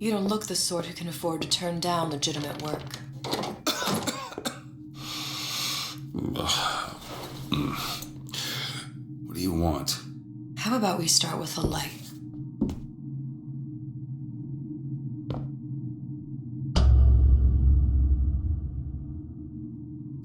You don't look the sort who can afford to turn down legitimate work. What do you want? How about we start with a light?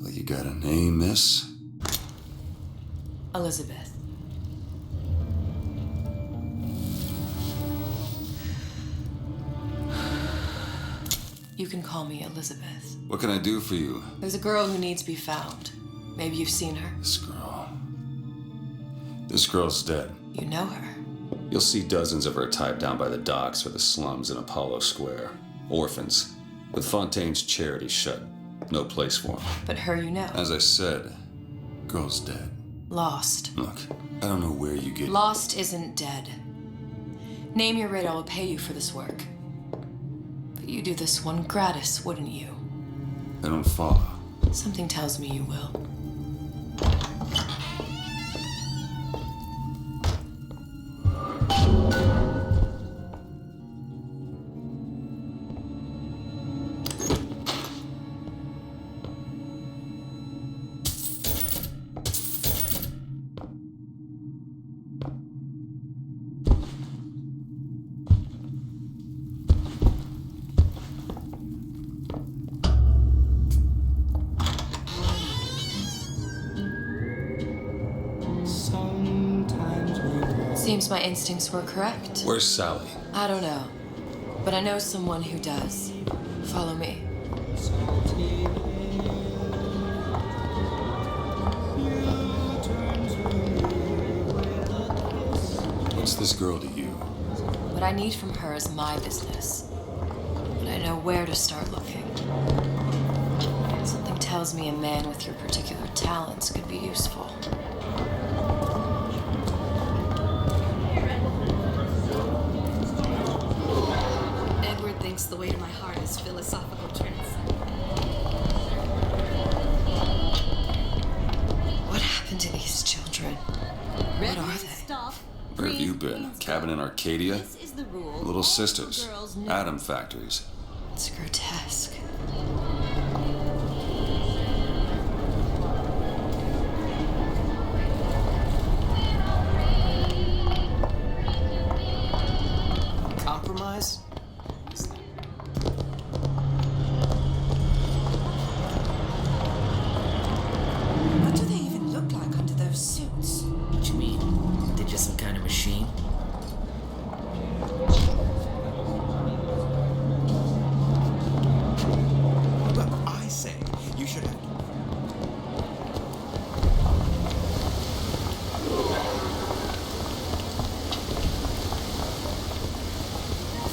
Well, you got a name, miss? Elizabeth. You can call me Elizabeth. What can I do for you? There's a girl who needs to be found. Maybe you've seen her. This girl's dead. You know her. You'll see dozens of her tied down by the docks or the slums in Apollo Square. Orphans. With Fontaine's charity shut. No place for them. But her you know. As I said, girl's dead. Lost. Look, I don't know where you get... Lost isn't dead. Name your rate, I will pay you for this work. But you do this one gratis, wouldn't you? I don't follow. Something tells me you will. Seems my instincts were correct. Where's Sally? I don't know, but I know someone who does. Follow me. What's this girl to you? What I need from her is my business, but I know where to start looking. Something tells me a man with your particular talents could be useful. The way to my heart is philosophical trance. What happened to these children? What are they? Stop. Where have you been? Cabin in Arcadia? This is the rule. Little sisters. Atom factories. It's grotesque. Compromise? What do they even look like under those suits? What you mean? They're just some kind of machine? Well, I say you should have...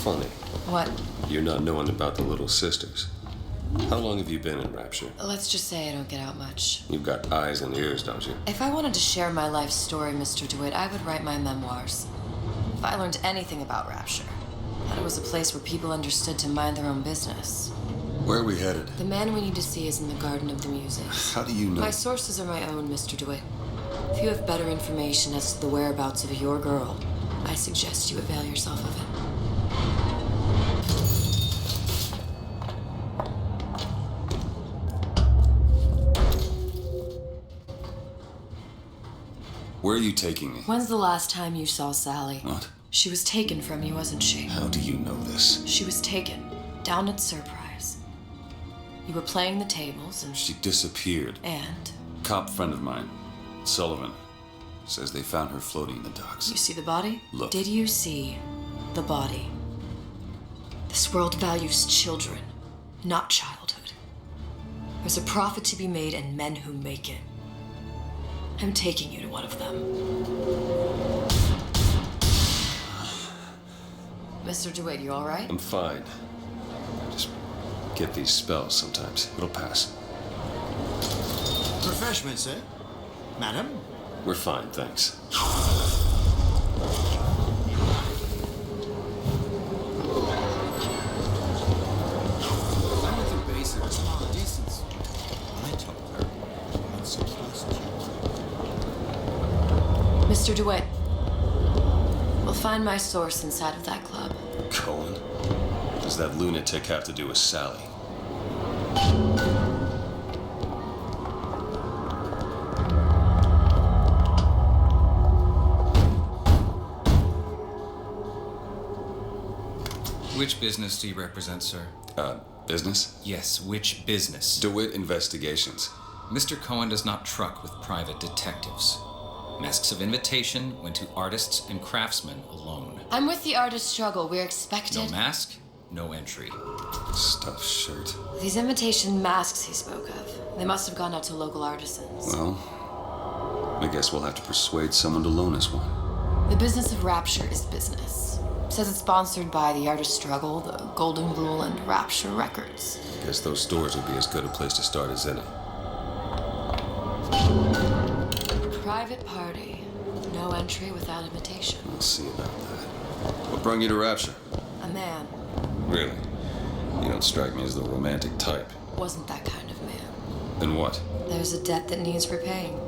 Funny. What? You're not knowing about the Little Sisters. How long have you been in Rapture? Let's just say I don't get out much. You've got eyes and ears, don't you? If I wanted to share my life story, Mr. DeWitt, I would write my memoirs. If I learned anything about Rapture, that it was a place where people understood to mind their own business. Where are we headed? The man we need to see is in the Garden of the Muses. How do you know? My sources are my own, Mr. DeWitt. If you have better information as to the whereabouts of your girl, I suggest you avail yourself of it. Where are you taking me? When's the last time you saw Sally? What? She was taken from you, wasn't she? How do you know this? She was taken, down at Surprise. You were playing the tables and... She disappeared. And? Cop friend of mine, Sullivan, says they found her floating in the docks. You see the body? Look. Did you see the body? This world values children, not childhood. There's a profit to be made and men who make it. I'm taking you to one of them. Mr. DeWitt, you all right? I'm fine. Just get these spells sometimes. It'll pass. Refreshments, eh? Madam? We're fine, thanks. I went through basics. Decence. I told her. I'm so close to you. Mr. DeWitt, we'll find my source inside of that club. Cohen? does that lunatic have to do with Sally? Which business do you represent, sir? Business? Yes, which business? DeWitt Investigations. Mr. Cohen does not truck with private detectives. Masks of invitation went to artists and craftsmen alone. I'm with the artist struggle. We're expected. No mask, no entry. Stuffed shirt. These imitation masks he spoke of, they must have gone out to local artisans. Well, I guess we'll have to persuade someone to loan us one. The business of Rapture is business. Says it's sponsored by the artist struggle, the Golden Rule, and Rapture Records. Guess those stores would be as good a place to start as any. Private party. No entry without invitation. We'll see about that. What brought you to Rapture? A man. Really? You don't strike me as the romantic type. Wasn't that kind of man. Then what? There's a debt that needs repaying.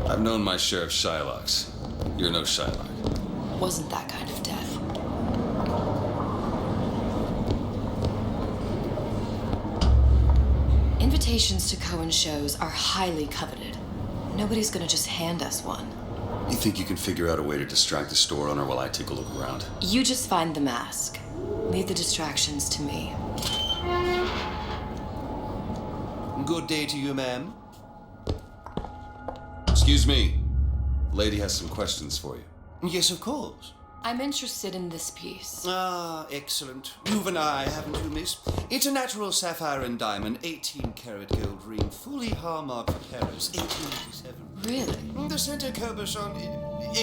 I've known my share of Shylocks. You're no Shylock. Wasn't that kind of debt. Invitations to Cohen shows are highly coveted. Nobody's gonna just hand us one. You think you can figure out a way to distract the store owner while I take a look around? You just find the mask. Leave the distractions to me. Good day to you, ma'am. Excuse me. The lady has some questions for you. Yes, of course. I'm interested in this piece. Ah, excellent. You've an eye, haven't you, miss? It's a natural sapphire and diamond, 18-karat gold ring, fully hallmarked for Paris, 1887. Really? The center cabochon...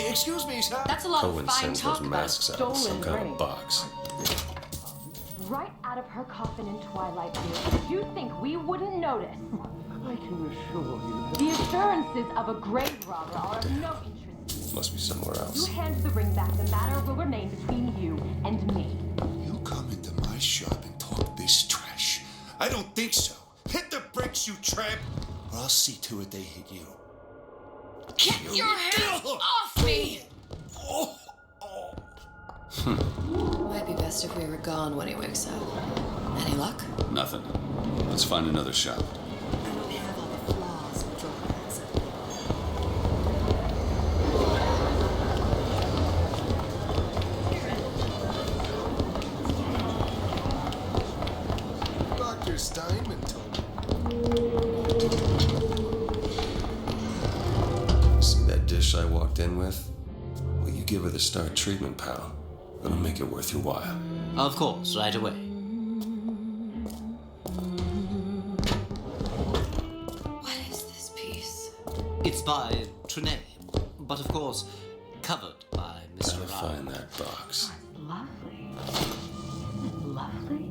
Excuse me, sir. That's a lot Cohen of fine sends talk those about a masks out in some stolen kind ring. of box. Right out of her coffin in Twilight View. You think we wouldn't notice? I can assure you that... The assurances of a grave robber are of no interest. Must be somewhere You else. hand the ring back, the matter will remain between you and me. You come into my shop and talk this trash. I don't think so. Hit the bricks, you tramp, or I'll see to it they hit you. Get your hands off me! Might be best if we were gone when he wakes up. Any luck? Nothing. Let's find another shop. I don't have all the flaws and drawbacks of Dr. Steinman told me. See that dish I walked in with? Will you give her the star treatment, pal? It'll make it worth your while. Of course, right away. What is this piece? It's by Trenet, but of course, covered by Gotta Mr. find that box. Lovely. Lovely?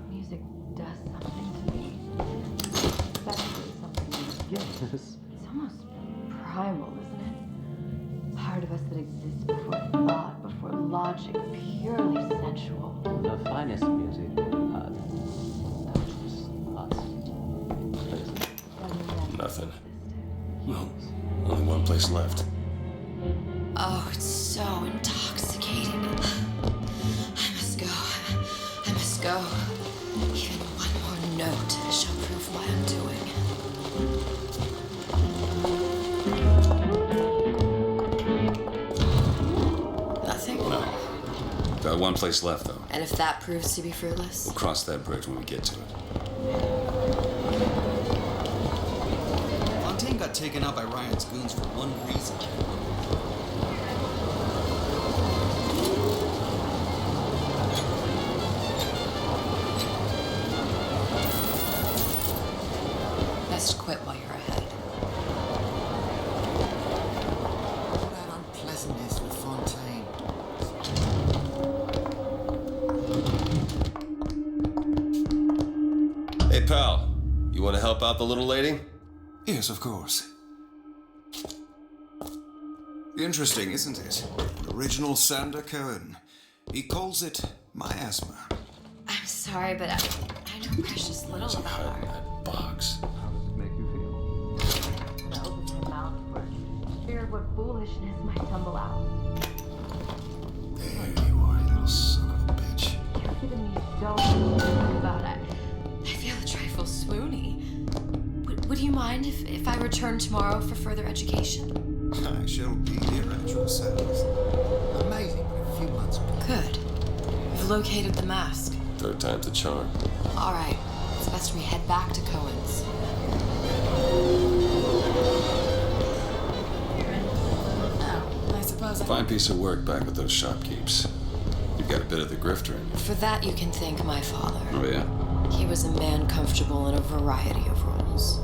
Music does something to me. Especially something ridiculous. It's almost primal, isn't it? Part of us that exists before thought, before logic, purely sensual. The finest music Nothing. Well, only one place left. Oh, it's so intoxicating. I must go. I must go. Even one more note shall prove my undoing. Nothing? No. Got one place left, though. And if that proves to be fruitless? We'll cross that bridge when we get to it. Fontaine got taken out by Ryan's goons for one reason. Best quit while you're ahead. All that unpleasantness with Fontaine. Hey, pal. You want to help out the little lady? Yes, of course. Interesting, isn't it? Original Sander Cohen. He calls it miasma. I'm sorry, but I know precious little What's he about hiding in art. that box? How does it make you feel? I opened my mouth for feared what foolishness might tumble out. There you are little son of a bitch. You've given me so much to think about it. I feel a trifle swoony. Would you mind if I return tomorrow for further education? I shall be here at your service. Amazing, but a few months ago. Good. You've located the mask. Third time's the charm. All right. It's best we head back to Cohen's. Oh, I suppose I... Fine piece of work back with those shopkeeps. You've got a bit of the grifter in you. For that, you can thank my father. Oh, yeah? He was a man comfortable in a variety of roles.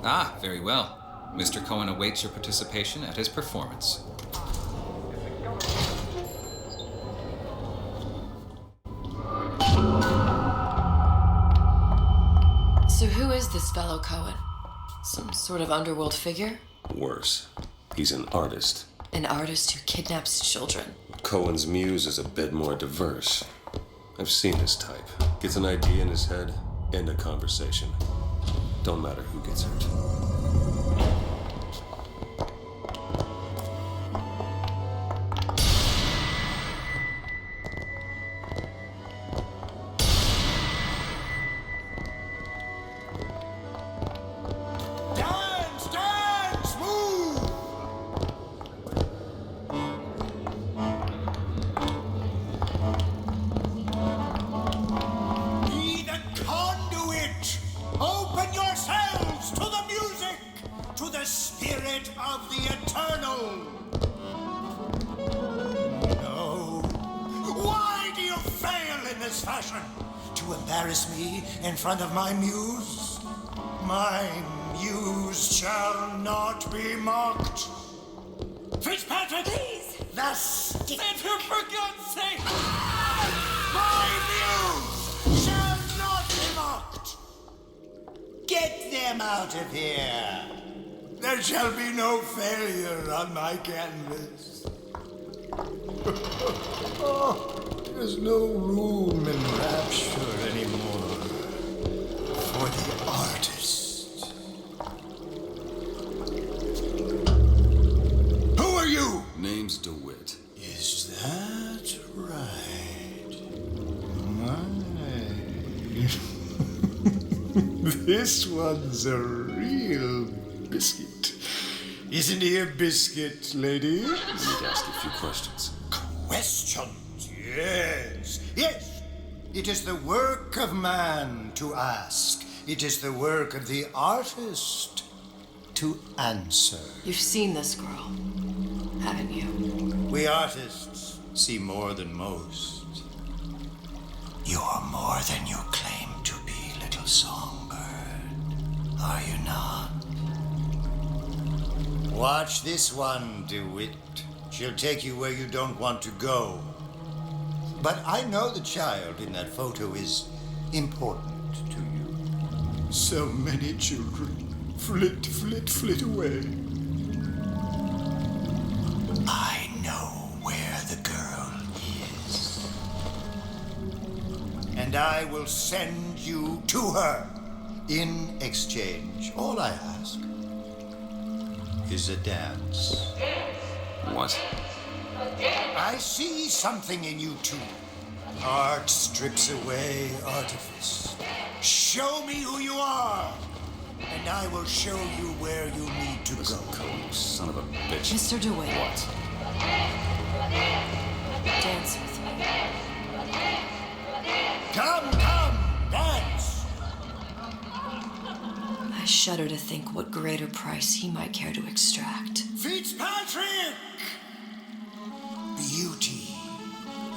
Ah, very well. Mr. Cohen awaits your participation at his performance. So who is this fellow Cohen? Some sort of underworld figure? Worse. He's an artist. An artist who kidnaps children. Cohen's muse is a bit more diverse. I've seen his type. Gets an idea in his head, end a conversation. Don't matter who gets hurt. Dance, dance, move! Be the conduit! Open yourselves to the music, to the spirit of the eternal! No. Why do you fail in this fashion? To embarrass me in front of my muse? My muse shall not be mocked. Fitzpatrick! Please! The stick! For God's sake! My muse shall not be mocked! Get them out of here! There shall be no failure on my canvas. There's no room in rapture anymore for the artist. Who are you? Name's DeWitt. Is that right? My. This one's a real biscuit. Isn't he a biscuit, lady? I need to ask you a few questions. Questions? Yes. Yes. It is the work of man to ask. It is the work of the artist to answer. You've seen this girl, haven't you? We artists see more than most. You're more than you claim to be, little songbird. Are you not? Watch this one, DeWitt. She'll take you where you don't want to go. But I know the child in that photo is important to you. So many children flit, flit, flit away. I know where the girl is. And I will send you to her. In exchange, all I ask is a dance. What? I see something in you two. Art strips away artifice. Show me who you are, and I will show you where you need to Listen, go. Cohen, son of a bitch. Mr. DeWitt. What? Dance with me. Come, dance! I shudder to think what greater price he might care to extract. Fitzpatrick! Beauty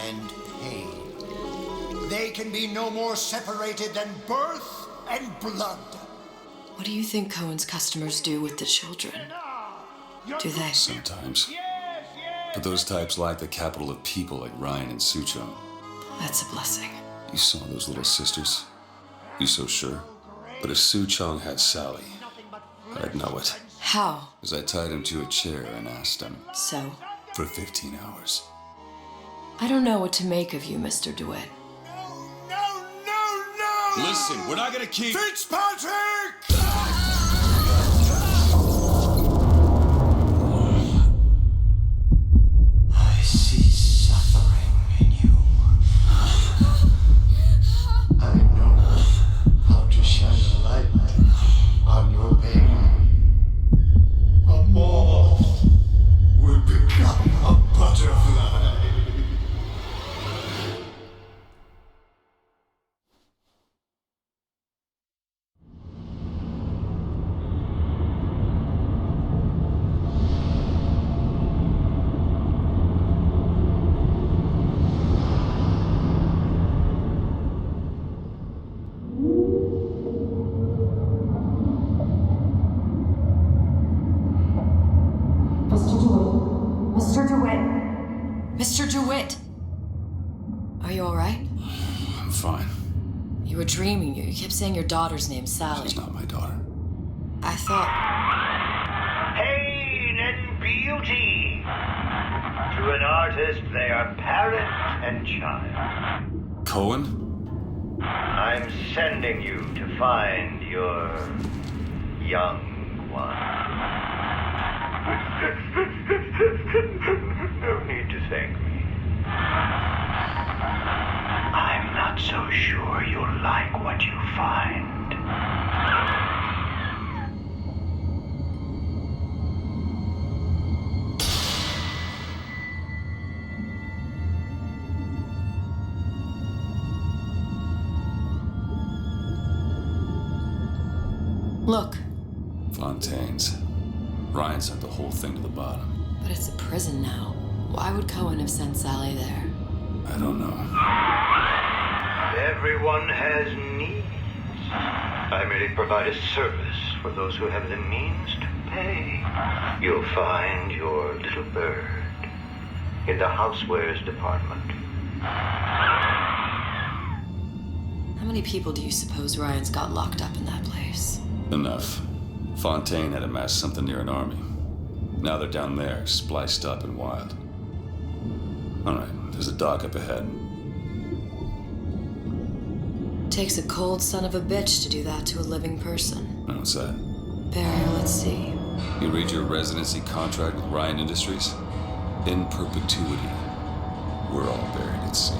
and pain. They can be no more separated than birth and blood. What do you think Cohen's customers do with the children? Do they? Sometimes. But those types lack the capital of people like Ryan and Suchong. That's a blessing. You saw those little sisters? You so sure? But if Suchong had Sally, I'd know it. How? As I tied him to a chair and asked him So? for 15 hours. I don't know what to make of you, Mr. DeWitt. No, Listen, we're not gonna keep... Fitzpatrick! I see suffering in you. I know how to shine a light on your pain. A moth will become a butterfly. Mr. DeWitt! Are you alright? I'm fine. You were dreaming. You kept saying your daughter's name, Sally. She's not my daughter. I thought... Pain and beauty. To an artist, they are parent and child. Cohen? I'm sending you to find your young one. No need to thank me. I'm not so sure you'll like what you find. Look. Fontaine's. Ryan sent the whole thing to the bottom. But it's a prison now. Why would Cohen have sent Sally there? I don't know. Everyone has needs. I merely provide a service for those who have the means to pay. You'll find your little bird in the housewares department. How many people do you suppose Ryan's got locked up in that place? Enough. Fontaine had amassed something near an army. Now they're down there, spliced up and wild. All right, there's a dock up ahead. Takes a cold son of a bitch to do that to a living person. What's that? Barry, let's see. You read your residency contract with Ryan Industries? In perpetuity, we're all buried at sea.